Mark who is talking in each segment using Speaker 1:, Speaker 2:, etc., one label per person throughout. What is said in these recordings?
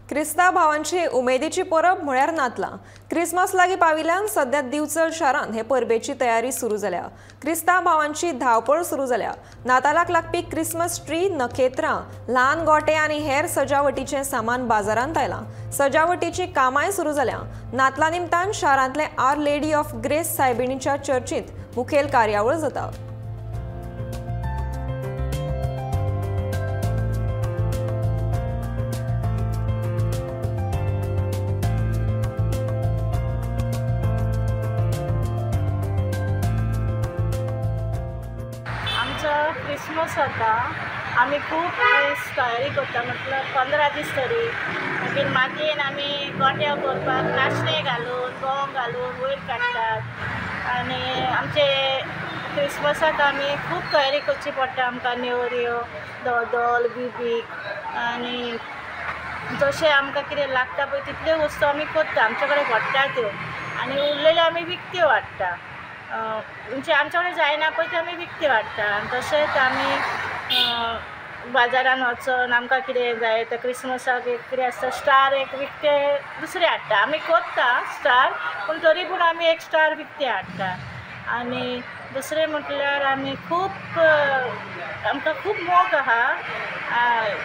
Speaker 1: क्रिस्तांव भावांची उमेदीची परब म्हळ्यार नातलां। क्रिसमस लागीं पाविल्ल्यान सध्या दिवचल शारांत हे परबेची तयारी सुरू जाल्या। क्रिस्तांव भावांची धांवपळ सुरू जाल्या। नातालाक लागपी क्रिसमस ट्री, नखेत्रां, ल्हान गोटे आनी हेर सजावटीचें सामान बाजारांत आयलां। सजावटीची कामांय सुरू जाल्या। नातलां निमतान शारांतले आर लेडी ऑफ ग्रेस सायबिणीच्या चर्चींत मुखेल कार्यावळ जाता।
Speaker 2: क्रिसमस जाता आमी खूब दीस तयारी करता, मतलब 15 दीस तरी मागीर आमी गोट्या करपाक नाचणे घालून गोंग घालून वयर काडटात। आनी आमचे क्रिसमसाक आमी खूब तयारी करची पडटा। आमकां नेवऱ्यो, दोदोल, बिबीक आनी जशें आमकां कितें लागता पळय तितल्यो वस्तू आमी करता। आमचे कडेन घडटा त्यो आनी उरलेल्यो आमी विकत्यो हाडटा। म्हणजे आमचे कडेन जायना पळय त्यो आमी विकत्यो हाडटा। आनी तशेंच आमी बाजारान वचून आमकां कितें जाय तें क्रिसमसाक एक कितें आसता स्टार एक विकते दुसरे हाडटा। आमी करता स्टार, पूण तरी पूण आमी एक स्टार विकते हाडटा। आनी दुसरें म्हटल्यार आमी आमकां खूब मोग आहा।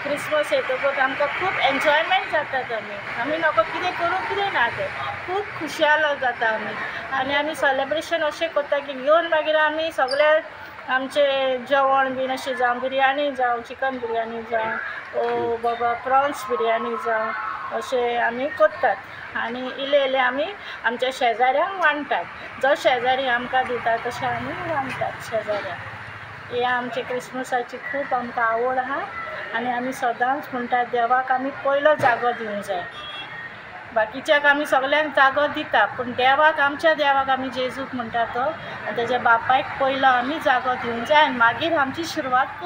Speaker 2: क्रिसमस येतकूच आमकां खूब एन्जॉयमेंट जातात। आमी नको कितें करूं कितें ना तें खूब खुशाल जाता आनी आमी सेलेब्रेशन अशें करता की येवन मागीर आमी सगळे आमचे जेवण बीन अशें जावं बिरयानी जावं चिकन बिरयानी जावं बाबा प्रॉन्स बिरयानी जावं अशें आमी करतात। आनी इल्ले इल्ले आमी आमच्या शेजाऱ्यांक वांटतात। जो शेजारी आमकां दिता तशें आमी वांटतात शेजाऱ्यांक। हे आमचे क्रिसमसाची खूब आमकां आवड आहा आनी आमी सदांच म्हणटात देवाक आमी पयलो जागो दिवंक जाय। बाकीच्याक आमी सगळ्यांक जागो दिता, पूण देवाक आमच्या देवाक आमी जेजूक म्हणटा तो आनी तेज्या बापायक पयलो आमी जागो दिवंक जाय आनी मागीर आमची सुरवात